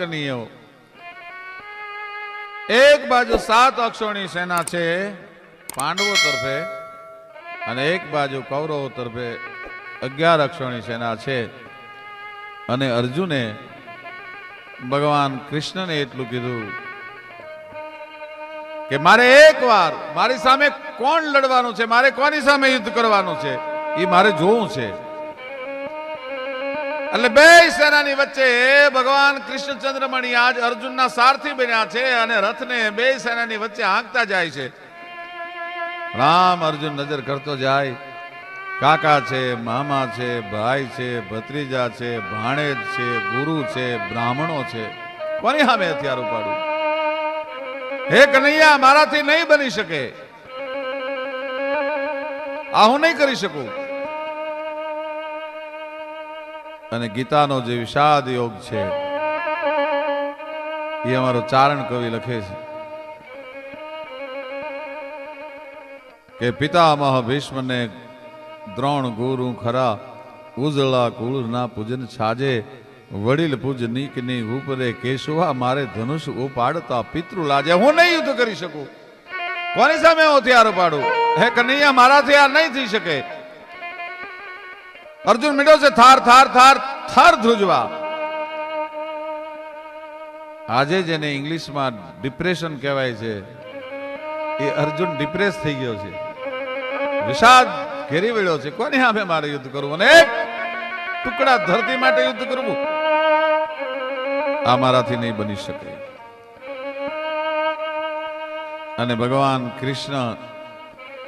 કનૈયો એક બાજુ 7 અક્ષોની સેના છે પાંડવો તરફે અને એક બાજુ કૌરવો તરફે 11 અક્ષોની સેના છે. અને અર્જુને ભગવાન કૃષ્ણને એટલું કીધું કે મારે એકવાર મારી સામે કોણ લડવાનું છે, મારે કોની સામે યુદ્ધ કરવાનું છે એ મારે જોવું છે. એટલે બે સેનાની વચ્ચે ભગવાન કૃષ્ણચંદ્રમણી આજ અર્જુનના સારથી બન્યા છે અને રથને બે સેનાની વચ્ચે હાંકતા જાય છે. રામ અર્જુન નજર કરતો જાય, કાકા છે, મામા છે, ભાઈ છે, ભત્રીજા છે, ભાણેજ છે, ગુરુ છે, બ્રાહ્મણો છે, કોની સામે હથિયાર ઉપાડું? હે કનૈયા, મારાથી નહીં બની શકે, આ હું નહીં કરી શકું. અને ગીતાનો જે વિષાદ યોગ છે એ અમારો ચારણ કવિ લખે છે કે પિતામહ ભીષ્મને દ્રોણ ગુરુ ખરા, ઉજળા કુળના પૂજન છાજે, વડીલ પૂજનીકની ઉપરે કેશવા, મારે ધનુષ ઉપાડતા પિતૃ લાજે. હું નહીં યુદ્ધ કરી શકું, કોની સામે હું હથિયાર ઉપાડું? હે કનૈયા, મારાથી આ નહીં થઈ શકે. અર્જુન મીડો છે થાર થાર થાર થાર ધ્રુજવા. આજે જેને ઇંગ્લિશમાં ડિપ્રેશન કહેવાય છે એ અર્જુન ડિપ્રેસ થઈ ગયો છે, વિષાદ ઘેરી વળ્યો છે. કોની સામે મારે યુદ્ધ કરવું અને એક ટુકડા ધરતી માટે યુદ્ધ કરવું? આ મારાથી નહીં બની શકે. અને ભગવાન કૃષ્ણ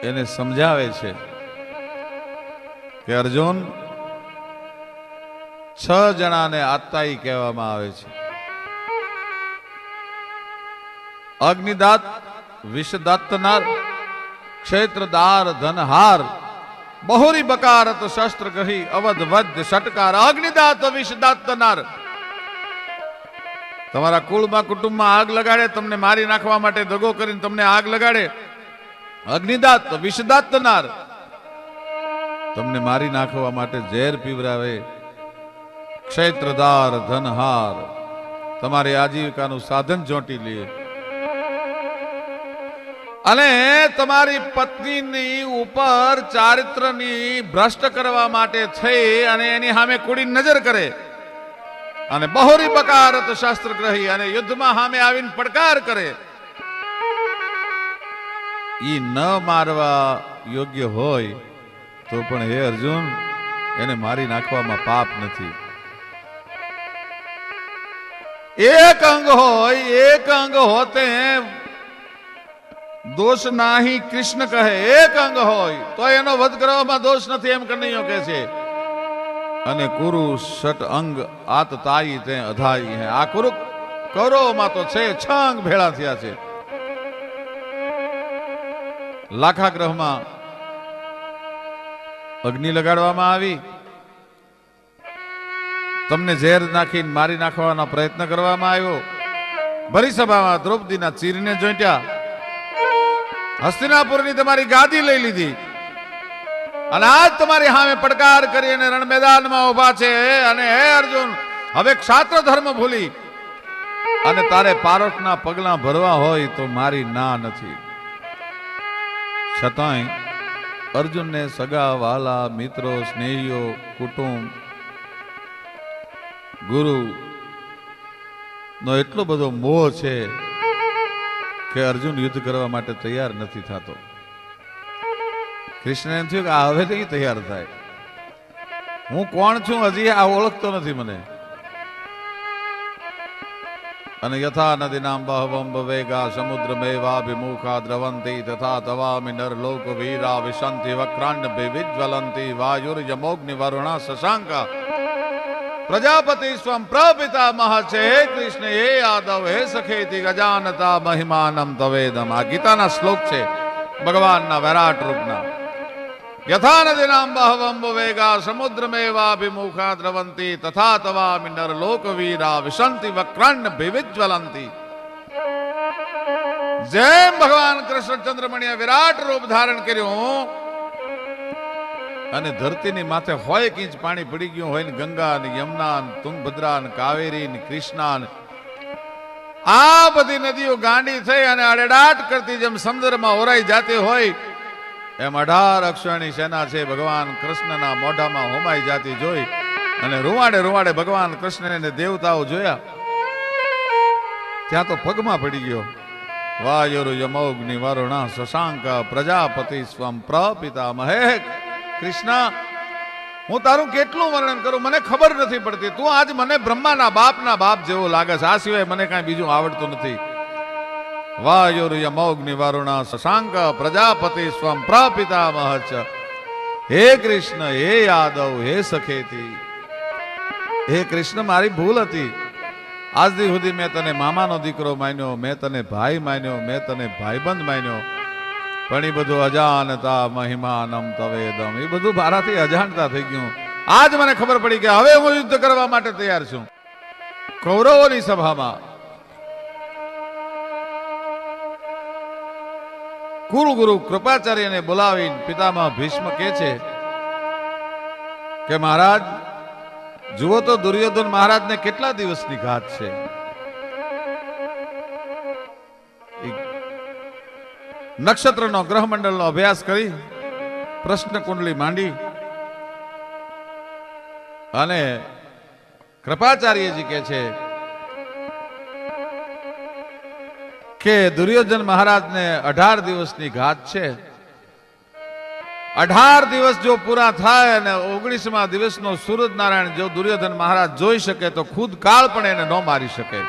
એને સમજાવે છે કે અર્જુન, 6 જણાને આત્તાઈ કહેવામાં આવે છે. અગ્નિદાત, વિષદત્તનાર, ક્ષેત્રદાર, ધનહાર, બહોરી બકારત શસ્ત્ર કહી, અવધ વધ ષટકાર. અગ્નિદાત, વિષદત્તનાર, તમારા કુળમાં કુટુંબમાં આગ લગાડે, તમને મારી નાખવા માટે દગો કરીને તમને આગ લગાડે. અગ્નિદાત, વિષદત્તનાર, તમને મારી નાખવા માટે ઝેર પીવરાવે. ક્ષેત્રદાર, ધનહાર, તમારી આજીવિકાનું સાધન ચોંટી લે. અને તમારી પત્નીની ઉપર ચારિત્રની ભ્રષ્ટ કરવા માટે થઈ અને એની સામે કુડી નજર કરે. અને બહોરી બકારત શાસ્ત્ર ગ્રહી, અને યુદ્ધમાં સામે આવીને પડકાર કરે. ઈ ન મારવા યોગ્ય હોય તો પણ હે અર્જુન, એને મારી નાખવામાં પાપ નથી. એક અંગ હોય, એક અંગ હોતે દોષ નાહી કૃષ્ણ કહે. એક અંગ હોય તો એનો વધ કરવામાં દોષ નથી એમ કનૈયો કહે છે. અને કુરુ ષટ અંગ આત તાઈ તે અધાઈ હે. આ કુરુ કૌરવોમાં તો છે 6 અંગ ભેળા થયા છે. લાખાગ્રહમાં અગ્નિ લગાડવામાં આવી, તમને ઝેર નાખીને મારી નાખવાનો પ્રયત્ન કરવામાં આવ્યો. ભરી સભામાં દ્રૌપદીના ચીરને જોઈટ્યા. હસ્તિનાપુરની તમારી ગાદી લઈ લીધી અને આજ તમારી સામે પડકાર કરી અને રણ મેદાનમાં ઉભા છે. અને હે અર્જુન, હવે ક્ષાત્ર ધર્મ ભૂલી અને તારે પારોટના પગલા ભરવા હોય તો મારી ના નથી. છતાંય અર્જુનને સગા વાલા, મિત્રો, સ્નેહીઓ, કુટુંબ, ગુરુ નો એટલો બધો મોહ છે કે અર્જુન યુદ્ધ કરવા માટે તૈયાર નથી થતો. કૃષ્ણ એમ થયું કે આ હવે નહીં તૈયાર થાય. હું કોણ છું હજી આ ઓળખતો નથી મને. અને યથા નદીનામ બહવમ વેગા સમુદ્ર મેવાભિમુખા દ્રવંતી તથા તવામિ નરલોક વીરા વિશંતિ વક્રાંડ વિજ્વલંતી વાયુર્યમોગ્નિ વરુણા શશાંકા પ્રજાપતિ સ્વમ પ્રપિતામહ છે. હે કૃષ્ણ, હે યાદવ, હે સખેતી ગજાનતા મહિમાનમ તવેદમ. આ ગીતાના શ્લોક છે ભગવાનના વિરાટ રૂપના. યથા નદીનામ બહવમ વેગા સમુદ્રમેવાભિમુખા દ્રવંતી તથા તવામિ નરલોકવીરા વિશંતિ વક્રાંડ વિજ્વલંતી. જેમ ભગવાન કૃષ્ણચંદ્રમણીએ વિરાટ રૂપ ધારણ કર્યું અને ધરતીની માથે 1 ઇંચ પાણી પડી ગયું હોય ને, ગંગા ને યમુના ને તુંગભદ્રા ને કાવેરી ને કૃષ્ણા ને આ બધી નદીઓ ગાંડી થઈ અને અડેડાટ કરતી જેમ સમુદ્રમાં ઓરાઈ જાતી હોય એમ 18 અક્ષરની સેના છે ભગવાન કૃષ્ણના મોઢામાં હોમાઈ જાતી જોઈ અને રૂવાડે રૂવાડે ભગવાન કૃષ્ણને દેવતાઓ જોયા ત્યાં તો પગમાં પડી ગયો. વાયુર યમોગ્નિ વરુણ શશાંક પ્રજાપતિ સ્વમ પ્રપિતામહે. કૃષ્ણ, હું તારું કેટલું વર્ણન કરું, મને ખબર નથી પડતી. તું આજ મને બ્રહ્માના બાપના બાપ જેવો લાગે છે. આ સિવાય મને કાંઈ બીજું આવડતું નથી. વાયુર યમોગ્નિ વરુણ શશાંક પ્રજાપતિ સ્વમ પ્રપિતામહ. હે કૃષ્ણ, હે યાદવ, હે સખેતી, હે કૃષ્ણ, મારી ભૂલ હતી. આજ દી સુધી મેં તને મામાનો દીકરો માન્યો, મેં તને ભાઈ માન્યો, મેં તને ભાઈબંધ માન્યો, પણ એ બધું અજાણતા મહિમાનમ તવેદમ, એ બધું મારાથી અજાણતા થઈ ગયું. આજ મને ખબર પડી કે હવે હું યુદ્ધ કરવા માટે તૈયાર છું. કૌરવોની સભામાં કુલગુરુ કૃપાચાર્યને બોલાવીને પિતામહ ભીષ્મ કહે છે કે મહારાજ જુઓ તો દુર્યોધન મહારાજને કેટલા દિવસની ઘાત છે. નક્ષત્રનો ગ્રહમંડળનો અભ્યાસ કરી પ્રશ્ન કુંડલી માંડી અને કૃપાચાર્યજી કહે છે કે દુર્યોધન મહારાજને 18 દિવસની ઘાત છે. 18 દિવસ જો પૂરા થાય અને 19મા દિવસનો સૂરજનારાયણ જો દુર્યોધન મહારાજ જોઈ શકે તો ખુદ કાળ પણ એને ન મારી શકે.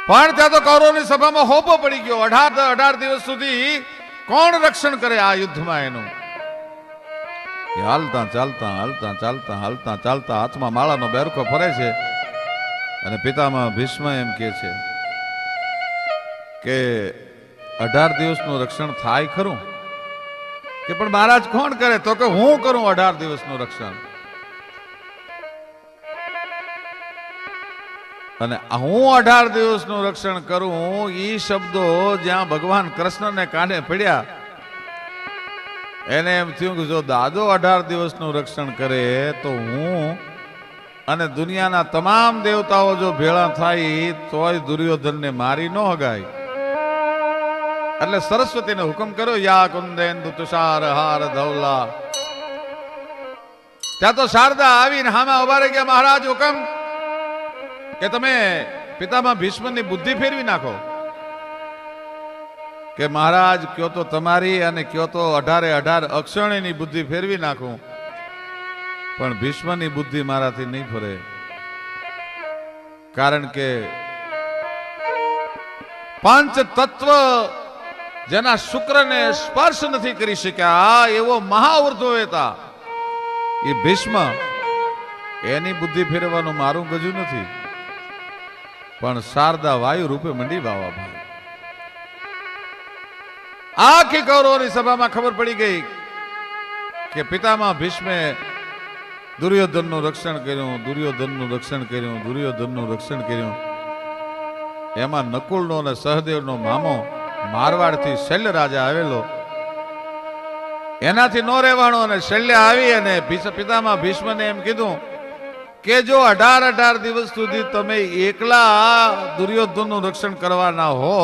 પણ ત્યાં તો કૌરવની સભામાં હોપો પડી ગયો. 18 દિવસ સુધી કોણ રક્ષણ કરે આ યુદ્ધમાં એનું? હાલતા ચાલતા હાલતા ચાલતા હાલતા ચાલતા હાથમાં માળાનો બેરકો ફરે છે અને પિતામહ ભીષ્મ એમ કહે છે કે 18 દિવસનું રક્ષણ થાય ખરું? કે પણ મહારાજ કોણ કરે? તો કે હું કરું 18 દિવસનું રક્ષણ. અને હું 18 દિવસનું રક્ષણ કરું, એ શબ્દો જ્યાં ભગવાન કૃષ્ણને કાને પડ્યા એને એમ થયું કે જો દાદો 18 દિવસનું રક્ષણ કરે તો હું અને દુનિયાના તમામ દેવતાઓ જો ભેળા થાય તોય દુર્યોધનને મારી ન હગાય. એટલે સરસ્વતીને હુકમ કર્યો, યા કુંદેન્દુ તુષાર હાર ધવલા. ત્યાં તો શારદા આવીને હામાં ઉભા રહી ગયા. મહારાજ હુકમ કે તમે પિતામહ ભીષ્મની બુદ્ધિ ફેરવી નાખો. કે મહારાજ કયો તો તમારી અને કયો તો 18 અક્ષરણીની બુદ્ધિ ફેરવી નાખું, પણ ભીષ્મની બુદ્ધિ મારાથી નહીં ફરે. કારણ કે પાંચ તત્વ જેના શુક્રને સ્પર્શ નથી કરી શક્યા એવો મહાવૃદ્ધો હતા એ ભીષ્મ, એની બુદ્ધિ ફેરવવાનું મારું ગજું નથી. પણ શારદા વાયુ રૂપે મંડી વાવા ભાઈ. આખી કૌરવોની સભામાં ખબર પડી ગઈ કે પિતામહ ભીષ્મે દુર્યોધનનું રક્ષણ કર્યું, દુર્યોધનનું રક્ષણ કર્યું, દુર્યોધનનું રક્ષણ કર્યું. એમાં નકુલનો અને સહદેવનો મામો મારવાડથી શૈલ્ય રાજા આવેલો, એનાથી નો રહેવાનો અને શૈલ્ય આવી અને પિતામહ ભીષ્મને એમ કીધું કે જો 18 દિવસ સુધી તમે એકલા દુર્યોધનનું રક્ષણ કરવાના હો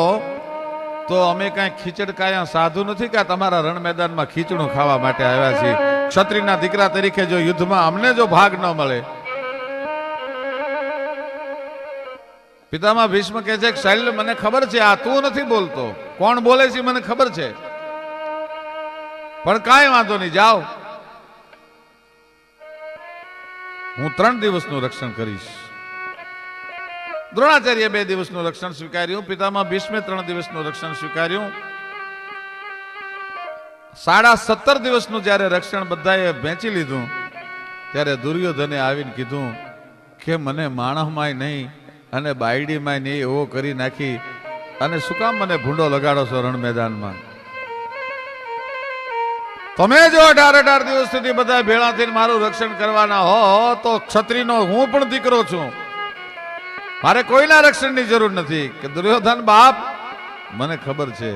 તો અમે કાંઈ ખીચડ કાયા સાધુ નથી કે તમારા રણ મેદાનમાં ખીચડું ખાવા માટે આવ્યા છીએ. ક્ષત્રિયના દીકરા તરીકે જો યુદ્ધમાં અમને જો ભાગ ન મળે. પિતામહ ભીષ્મ કહે છે કે શૈલ્ય મને ખબર છે આ તું નથી બોલતો, કોણ બોલે છે મને ખબર છે, પણ કાંઈ વાંધો નહીં, જાઓ હું 3 દિવસનું રક્ષણ કરીશ. દ્રોણાચાર્ય 2 દિવસનું રક્ષણ સ્વીકાર્યું, પિતામહ ભીષ્મે 3 દિવસનું રક્ષણ સ્વીકાર્યું. 17.5 દિવસનું જયારે રક્ષણ બધાએ વેચી લીધું ત્યારે દુર્યોધને આવીને કીધું કે મને માણસમાંય નહીં અને બાયડીમાંય નહીં એવો કરી નાખી અને શું કામ મને ભૂંડો લગાડો છો રણ મેદાનમાં? તમે જો 18 દિવસ સુધી બધા ભેળા થઈને મારું રક્ષણ કરવાના હો તો ક્ષત્રિયનો હું પણ દીકરો છું, મારે કોઈના રક્ષણની જરૂર નથી. કે દુર્યોધન બાપ મને ખબર છે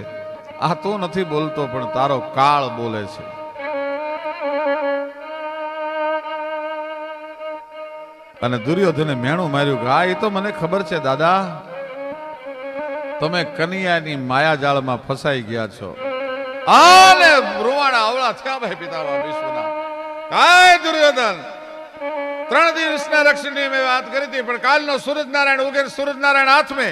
આ તું નથી બોલતો પણ તારો કાળ બોલે છે. અને દુર્યોધને મેણું માર્યું કે આ એ તો મને ખબર છે દાદા, તમે કનૈયાની માયાજાળમાં ફસાઈ ગયા છો. આને રૂવાડા અવળા થયા ભાઈ પિતામહ ભીષ્મના. કાય દુર્યોધન 3 દિવસના રક્ષણની મેં વાત કરી હતી, પણ કાલનો સૂરજનારાયણ ઉગે, સૂરજનારાયણ હાથમે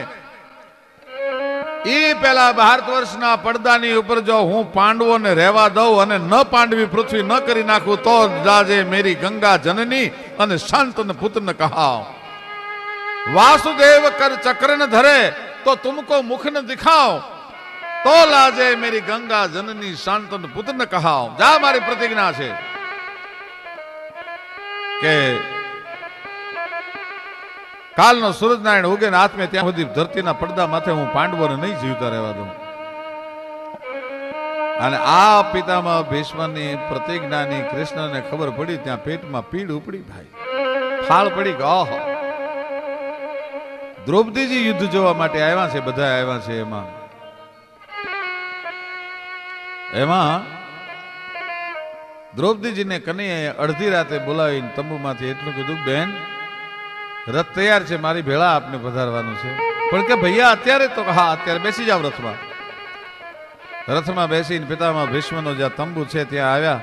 ઈ પેલા ભારત વર્ષના પડદાની ઉપર જો હું પાંડવોને રહેવા દઉં અને ન પાંડવી પૃથ્વી ન કરી નાખું તો જાજે મેરી ગંગા જનની અને શાંતન પુત્ર કહાવ. વાસુદેવ કર ચક્ર ન ધરે તો તુમકો મુખ ન દિખાવ, તો લાજે મેરી ગંગા જનની શાંતન પુત્ર કહાવ. જા મારી પ્રતિજ્ઞા છે કે કાલનો સૂરજનારાયણ ઉગે ને હાથમાં ત્યાં સુધી ધરતીના પડદા માથે હું પાંડવોને નહીં જીવતા રહેવા દઉં. અને આ પિતામહ ભીષ્મની પ્રતિજ્ઞાની કૃષ્ણને ખબર પડી, ત્યાં પેટમાં પીડ ઉપડી ભાઈ, ફાળ પડી કે ઓહો. દ્રૌપદીજી યુદ્ધ જોવા માટે આવ્યા છે, બધા આવ્યા છે. એમાં દ્રૌપદીજીને કનૈયાએ અડધી રાતે બોલાવીને તંબુમાંથી એટલું કીધું, બેન રથ તૈયાર છે, મારી ભેળા આપને પધારવાનું છે. પણ કે ભૈયા અત્યારે? તો હા અત્યારે બેસી જાવ રથમાં. રથમાં બેસીને પિતામહ ભીષ્મનો જ્યાં તંબુ છે ત્યાં આવ્યા.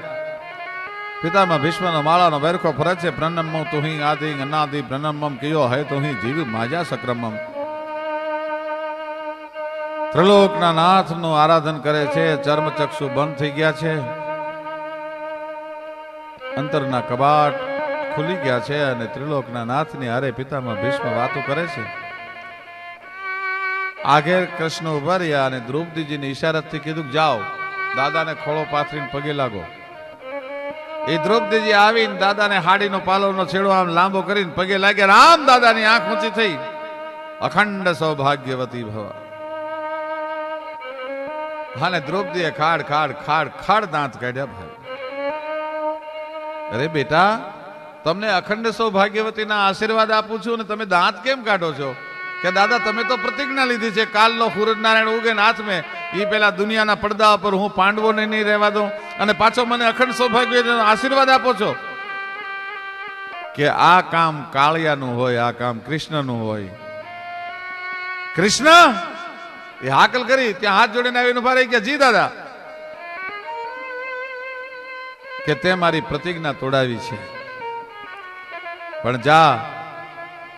પિતામહ ભીષ્મનો માળાનો વેરખો ફરજ છે. પ્રણમમ તુહિ આદિ અનાદિ પ્રણમમ કયો હે તુહિ જીવ માજા સક્રમમ. ત્રિલોકના નાથનું આરાધન કરે છે. ચર્મચક્ષુ બંધ થઈ ગયા છે, અંતરના કબાટ ખુલી ગયા છે અને ત્રિલોકના નાથની હારે પિતામહ ભીષ્મ વાતો કરે છે. આગળ કૃષ્ણ ઉભા રહ્યા અને દ્રૌપદીજીને ઈશારાથી કીધું જાઓ દાદાને ખોળો પાથરીને પગે લાગો. એ દ્રૌપદીજી આવીને દાદાને હાડીનો પાલવનો છેડો આમ લાંબો કરીને પગે લાગ્યા. રામ દાદાની આંખ ઊંચી થઈ, અખંડ સૌભાગ્યવતી ભવ. હાને દ્રૌપદીએ ખાડ ખાડ ખાડ ખાડ દાંત કાઢ્યા. ભાઈ અરે બેટા, તમને અખંડ સૌભાગ્યવતીના આશીર્વાદ આપું છું ને તમે દાંત કેમ કાઢો છો? કે દાદા તમે તો પ્રતિજ્ઞા લીધી છે, કાલનો સૂરજનારાયણ ઉગે ને હાથમે એ પેલા દુનિયાના પડદા પર હું પાંડવોને નહીં રહેવા દઉં, અને પાછો મને અખંડ સૌભાગ્યનો આશીર્વાદ આપો છો. કે આ કામ કાળિયાનું હોય, આ કામ કૃષ્ણનું હોય. કૃષ્ણ એ હાકલ કરી ત્યાં હાથ જોડીને આવીને ઉભા રહી ગયા. જી દાદા, કે તે મારી પ્રતિજ્ઞા તોડાવી છે, પણ જા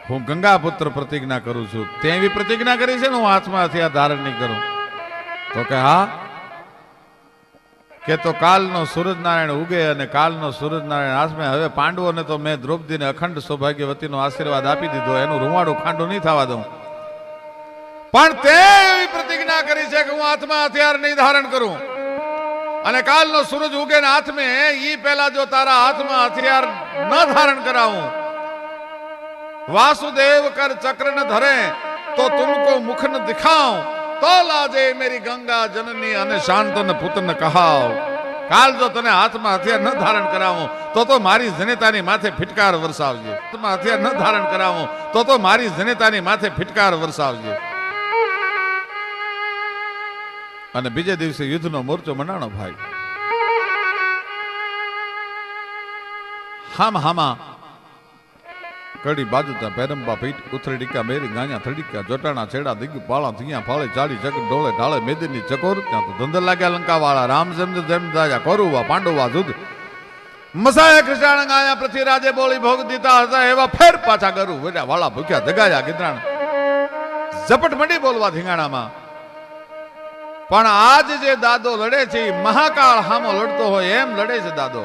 હું ગંગા પુત્ર પ્રતિજ્ઞા કરું છું. તે એવી પ્રતિજ્ઞા કરી છે ને હું હાથમાં હથિયાર ધારણ નહીં કરું. તો કે હા, કે તો કાલનો સૂરજનારાયણ ઉગે અને કાલનો સૂરજનારાયણ હાથમાં. હવે પાંડવોને તો મેં દ્રૌપદીને અખંડ સૌભાગ્યવતીનો આશીર્વાદ આપી દીધો, એનું રૂવાડું ખાંડું નહીં થવા દઉં. પણ તે એવી પ્રતિજ્ઞા કરી છે કે હું હાથમાં હથિયાર નહીં ધારણ કરું, અને કાલનો સૂરજ ઉગે ને હાથમે ઈ પહેલા જો તારા હાથમાં હથિયાર ન ધારણ કરાવું, વાસુદેવ કર ચક્ર ન ધરે તો તુમકો મુખ ન દિખાવ, તો લાજે મેરી ગંગા જનની અને શાંતન પુત્ર ન કહાવ. કાલ જો તને હાથમાં હથિયાર ન ધારણ કરાવું તો મારી જનેતાની માથે ફિટકાર વરસાવજે. હાથમાં હથિયાર ન ધારણ કરાવું તો મારી જનેતાની માથે ફિટકાર વરસાવજે. અને બીજે દિવસે યુદ્ધનો મોરચો મંડાણો. ભાઈ હામ હામા કડી બાજુતા પેરંબા પીઠ ઉથરડીકા મેરી ગાયા થડીકા જોટાણા છેડા દિગ પાળા થિયા ફાળે ચાલી ચક ઢોળે ઢાળે મેદની ચકોર ત્યાં તો ધંધર લાગ્યા લંકા વાળા રામચંદ્ર જેમ દાજા કોરુવા પાંડવા જુદ મસાયા કૃષ્ણ ગાયા પૃથ્વીરાજે બોલી ભોગ દીતા હતા એવા ફેર પાછા કરું વેડા વાળા ભૂખ્યા દગાયા ગીતરાણ ઝપટ મંડી બોલવા ધીંગાણામાં. પણ આજ જે દાદો લડે છે મહાકાળ હામો લડતો હોય એમ લડે છે દાદો.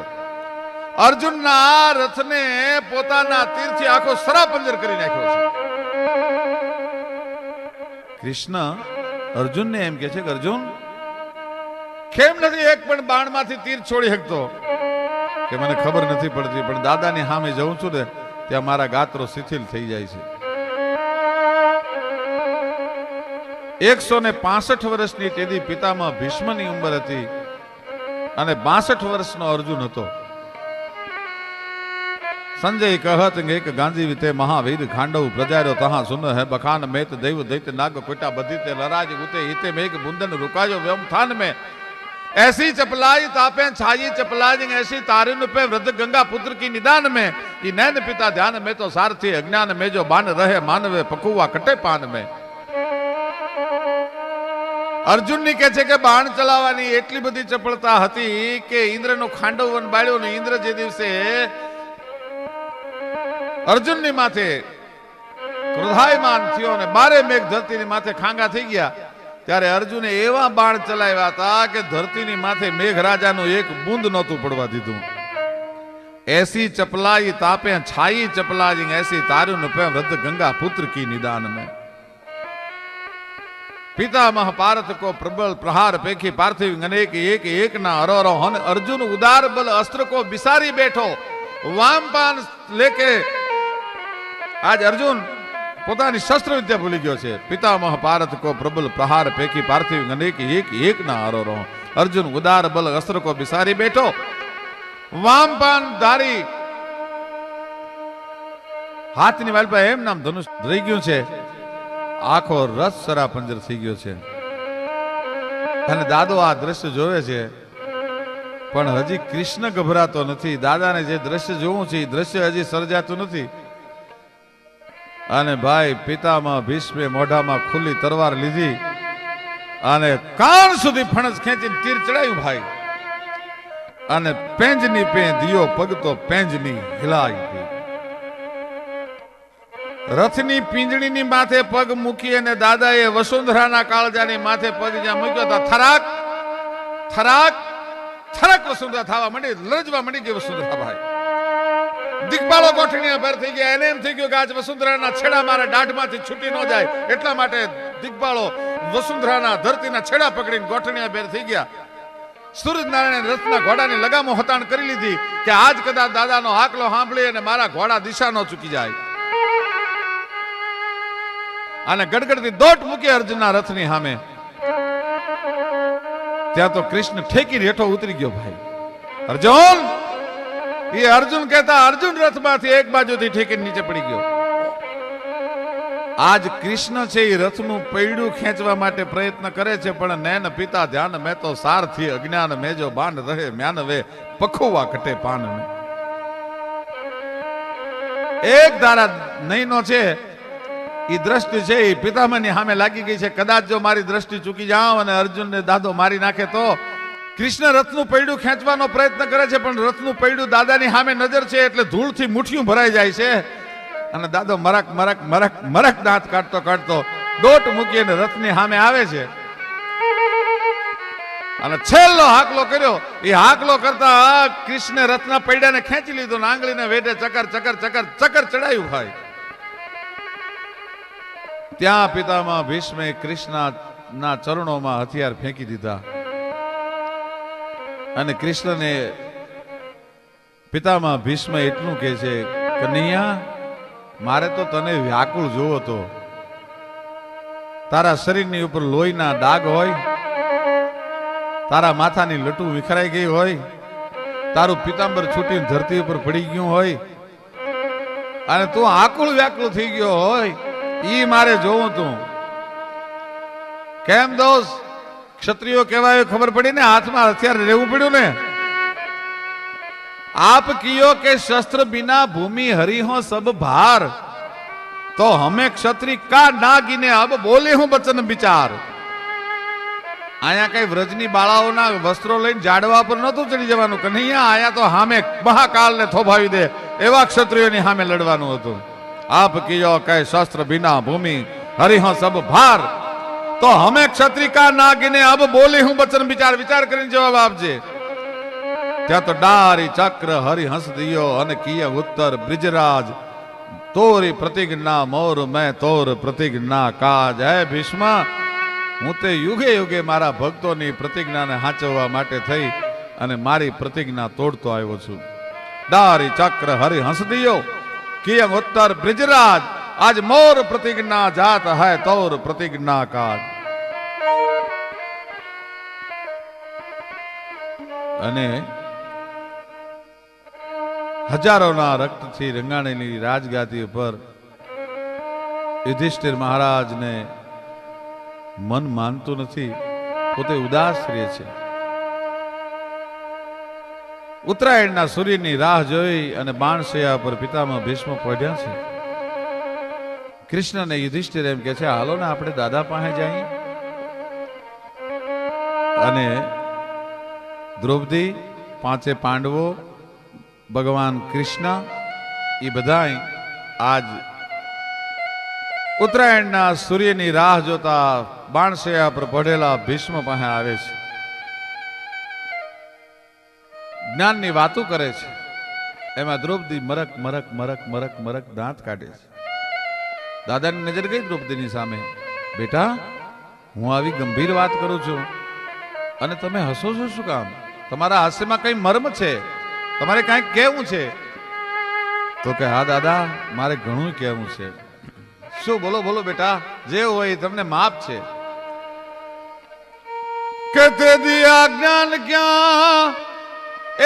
અર્જુનના રથને પોતાના તીરથી આખો સરાપંજર કરી નાખ્યો છે. કૃષ્ણ અર્જુનને એમ કે છે કે અર્જુન કેમ નથી એક પણ બાણમાંથી તીર છોડી શકતો? કે મને ખબર નથી પડતી, પણ દાદાની સામે જઉં છું ને ત્યાં મારા ગાત્રો શિથિલ થઈ જાય છે. 165 વર્ષની તેદી પિતામહ ભીષ્મની ઉંમર હતી અને 62 વર્ષનો અર્જુન હતો. સંજય કહત એક ગાંધી વિતે મહાવીર ખાંડવ પ્રજાર્યો તહા સુન હે બખાન મેત દૈવ દૈત્ય નાગ કોટા બધી લરાજ ઉતે ઈતે મેઘ બુંદન रुकायो व्यमथान में ऐसी चपलाई तापे छाई चपलाई ऐसी तारिन पे वृद्ध गंगा पुत्र की निदान में ये नैन पिता ध्यान में तो सारथी अज्ञान में जो बान रहे मानवे पकुआ कटे पान में. અર્જુનની કહે છે કે બાણ ચલાવવાની એટલી બધી ચપળતા હતી કે ઇન્દ્રનો ખાંડવ વન બાળ્યો ને ઇન્દ્ર જે દિવસે અર્જુનની માથે ક્રોધાયમાન થયો ને બારે મેઘ ધરતીની માથે ખાંગા થઈ ગયા ત્યારે અર્જુને એવા બાણ ચલાવ્યા હતા કે ધરતીની માથે મેઘરાજાનું એક બૂંદ નહોતું પડવા દીધું. ऐसी चपलाई तापे छाई चपलाई ऐसी तारुन पे वृद्ध गंगा पुत्र की निदान में पितामह पार्थ को प्रबल प्रहार पेखी पार्थिव अनेक एक एक ना अरोरो हन अर्जुन उदार बल अस्त्र को बिसारी बैठो वामपान लेके आज अर्जुन પોતાની શસ્ત્ર વિદ્યા ભૂલી ગયો છે. પિતામહ પાર્થ કો પ્રબલ પ્રહાર પેખી પાર્થિવ અનેક એક એક ના આરોરો અર્જુન ઉદાર બલ અસ્ત્ર કો બિસારી બેઠો વામપાન ધારી હાથની વાલ પર એમ નામ ધનુષ રહી ગયું છે. આખો રસ સરા પંજર થઈ ગયો છે અને દાદો આ દ્રશ્ય જોવે છે પણ હજી કૃષ્ણ ગભરાતો નથી. દાદાને જે દ્રશ્ય જોવું છે એ દ્રશ્ય હજી સર્જાતું નથી. અને ભાઈ પિતામાં ભીષ્મે મોઢામાં ખુલ્લી તરવાર લીધી અને કાન સુધી ફણસ ખેંચીને તીર ચડાયું ભાઈ અને પેંજની પે દિયો પગ તો પેંજની હિલાઈ ગઈ. રથની પિંજણીની માથે પગ મૂકી અને દાદાએ વસુંધરાના કાળજાની માથે પગ જ્યાં મૂક્યો તો થરાક થરાક થરક વસુંધરા થવા માંડી, લરજવા માંડી ગઈ વસુંધરા ભાઈ. દિગ્બાળો ગોઠણીયા ભર થઈ ગયા. એને એમ થઈ ગયું કે આજ વસુંધરાના છેડા મારા દાઢમાંથી છૂટી ન જાય એટલા માટે દિગ્બાળો વસુંધરાના ધરતીના છેડા પકડીને ગોઠણીયા ભેર થઈ ગયા. સૂરજનારાયણ રથના ઘોડાની લગામો હતાણ કરી લીધી કે આજ કદાચ દાદાનો હાકલો સાંભળી અને મારા ઘોડા દિશા ન ચૂકી જાય. અને ગડગડતી દોટ મૂકી અર્જુનના રથની સામે. ત્યાં તો કૃષ્ણ ઠેકી હેઠો ઉતરી ગયો ભાઈ. અર્જુન એ અર્જુન કહેતા અર્જુન રથમાંથી એક બાજુથી ઠેકીને નીચે પડી ગયો. આજ કૃષ્ણ છે એ રથનું પૈડું ખેંચવા માટે પ્રયત્ન કરે છે પણ નૈન પિતા ધ્યાન મેં તો સારથી અજ્ઞાન મેં જો બાંધ રહે મ્યાનવે પખુવા કટે પાન મેં. એક ધારા નૈનો છે એ દ્રષ્ટિ છે એ પિતામહની સામે લાગી ગઈ છે. કદાચ જો મારી દ્રષ્ટિ ચૂકી જાઉં અને અર્જુનને દાદો મારી નાખે તો. કૃષ્ણ રથનું પૈડું ખેંચવાનો પ્રયત્ન કરે છે પણ રથનું પૈડું દાદાની સામે નજર છે એટલે ધૂળથી મુઠ્ઠીયું ભરાઈ જાય છે અને દાદો મરક મરક મરક મરક દાંત કાઢતો કાઢતો દોટ મૂકીને રથની સામે આવે છે અને છેલ્લો હાકલો કર્યો. એ હાકલો કરતા કૃષ્ણે રથના પૈડાને ખેંચી લીધો ને આંગળીને વેઢે ચકર ચકર ચકર ચકર ચડાયું ભાઈ. ત્યાં પિતામાં ભીષ્મે કૃષ્ણના ચરણોમાં હથિયાર ફેંકી દીધા અને કૃષ્ણને પિતામાં ભીષ્મ એટલું કહે છે કનૈયા મારે તો તને વ્યાકુળ જોવો તો. તારા શરીરની ઉપર લોહીના ડાઘ હોય, તારા માથાની લટું વિખરાઈ ગઈ હોય, તારું પિતાંબર છૂટીને ધરતી ઉપર પડી ગયું હોય અને તું આકુળ વ્યાકુળ થઈ ગયો હોય ઈ મારે જોવું. તું કેમ દોસ્ત ક્ષત્રિયો કહેવાય ખબર પડી ને, હાથમાં હથિયાર રહેવું પડ્યું ને. आप कियो के शस्त्र बिना भूमि हरि हो सब भार तो हमें क्षत्रिय का ना गिने अब बोले हूं बचन विचार. आया कई व्रजनी बाळाओना वस्त्रो लઈને જાડવા પર નહોતું ચડી જવાનું કન્હૈયા. આયા તો સામે મહાકાલને થોભાવી દે એવા ક્ષત્રિયોની સામે લડવાનું હતું. आप कियो के शस्त्र बिना भूमि हरि हो सब भार तो हमें क्षत्रिय का ना गिने अब बोले हूं बचन विचार. विचार કરીને જવાબ આપજે. ત્યાં તો ડારી ચક્ર હરિ હંસ દિયો અને કિયા ઉત્તર બ્રિજરાજ તોરી પ્રતિજ્ઞા મોર મેં તોર પ્રતિજ્ઞા કાજ. હે ભીષ્મ હું તે યુગે યુગે મારા ભક્તોની પ્રતિજ્ઞાને સાચવવા માટે થઈ અને મારી પ્રતિજ્ઞા તોડતો આવ્યો છું. ડારી ચક્ર હરિ હંસ દિયો કિયા ઉત્તર બ્રિજરાજ આજ મોર પ્રતિજ્ઞા જાત હૈ તોર પ્રતિજ્ઞા કાજ. અને હજારોના રક્તથી રંગાણેલી રાજગાદી ઉપર યુધિષ્ઠિર મહારાજને મન માનતું નથી, પોતે ઉદાસ રહે છે. ઉત્તરાયણના સૂર્યની રાહ જોઈ અને બાણશૈયા પર પિતામહ ભીષ્મ પડ્યા છે. કૃષ્ણને યુધિષ્ઠિર એમ કે છે હાલો ને આપણે દાદા પાસે જઈએ. અને દ્રૌપદી, પાંચે પાંડવો, ભગવાન કૃષ્ણ એ બધા આજ ઉત્તરાયણના સૂર્યની રાહ જોતા બાણશૈયા પર પડેલા ભીષ્મ પાસે આવે છે, જ્ઞાનની વાતો કરે છે. એમાં દ્રૌપદી મરક મરક મરક મરક મરક દાંત કાઢે છે. દાદાની નજર ગઈ દ્રૌપદીની સામે. બેટા, હું આવી ગંભીર વાત કરું છું અને તમે હસો છો શું કામ? તમારા હાસ્યમાં કઈ મર્મ છે? તમારે કઈક કહેવું છે? તો કે હા દાદા, મારે ઘણું કહેવું છે. શું? બોલો બોલો બેટા, જે હોય તમને માપ છે. કે તે દિયા જ્ઞાન ક્યાં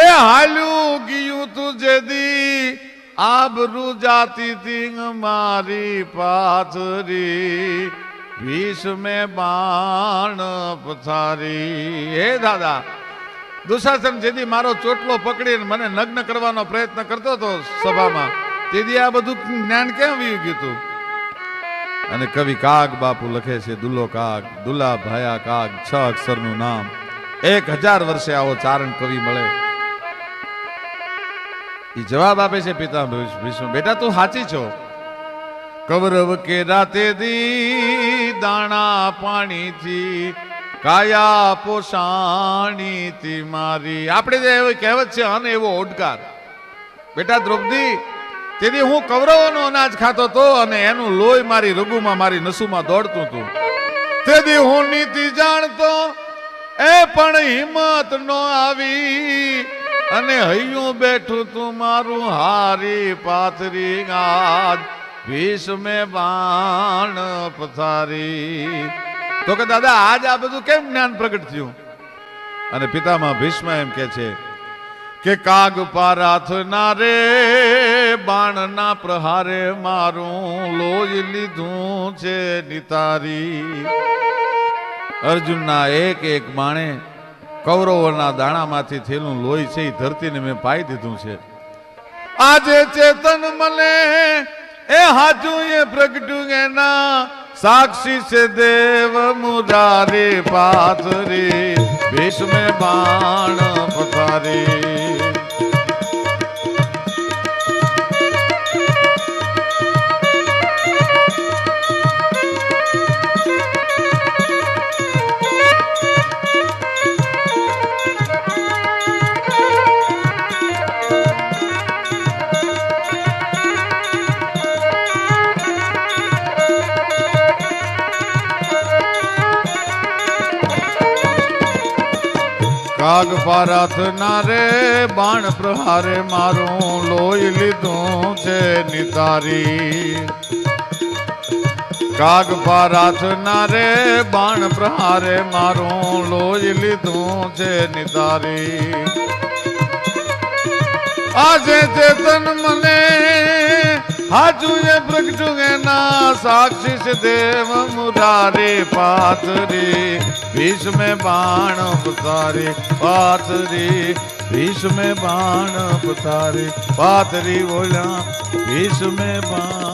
એ હાલ્યું ગયું તુજે દી, આબરૂ જાતી તીંગ મારી પાથરી, ભીષ્મે બાણ પથારી. હે દાદા, દુશાસન જેથી મારો ચોટલો પકડીને મને નગ્ન કરવાનો પ્રયત્ન કરતો હતો સભામાં, તેથી આ બધું જ્ઞાન કેમ વી ગયું હતું? અને કવિ કાગ બાપુ લખે છે, દુલ્લો કાગ, દુલ્લા ભાયા કાગ, 6 અક્ષરનું નામ. 1000 વર્ષે આવો ચારણ કવિ મળે. એ જવાબ આપે છે પિતા ભીષ્મ, બેટા તું સાચી છો. કૌરવ કે રાતે દી દાણા પાણીથી કાયા પોષાણીથી મારી. આપણે જે એવી કહેવત છે અને એવો ઓડકાર. બેટા દ્રૌપદી, તેથી હું કૌરવોનો અનાજ ખાતો હતો અને એનું લોહી મારી રગુમાં, મારી નસુમાં દોડતું હતું. તેથી હું નીતિ જાણતો એ પણ હિંમત નો આવી, અને હૈયું બેઠું તું મારું હારી પાથરી, આજ ભીષ્મે બાણ પથારી. તો કે દાદા, આજ આ બધું કેમ જ્ઞાન પ્રગટ થયું? અને પિતામાં ભીષ્મ એમ કે છે કે કાગ પારાથ ના રે બાણ ના પ્રહારે મારું લોહી લીધું છે નિતારી. અર્જુનના એક એક બાણે કૌરવોના દાણામાંથી થયેલું લોહી છે એ ધરતીને મેં પાઈ દીધું છે. આજે ચેતન મને એ હાજુ એ પ્રગટ્યું એના, સાક્ષી છે દેવ મુરારી પાથરી, ભીષ્મે બાણ પથારી. કાગ પારાથ ના રે બાણ પ્રહારે મારું લોહી લીધું છે નિતારી. કાગ પારાથ ના રે બાણ પ્રહારે મારું લોહી લીધું છે નિતારી. આજે ચેતન મને હાજુ એ પ્રગટું એના, સાક્ષી છે દેવ મુરારી પાથરી, ભીષ્મે બાણ પથારી પાથરી, ભીષ્મે બાણ પથારી પાથરી, બોલ્યા ભીષ્મે બાણ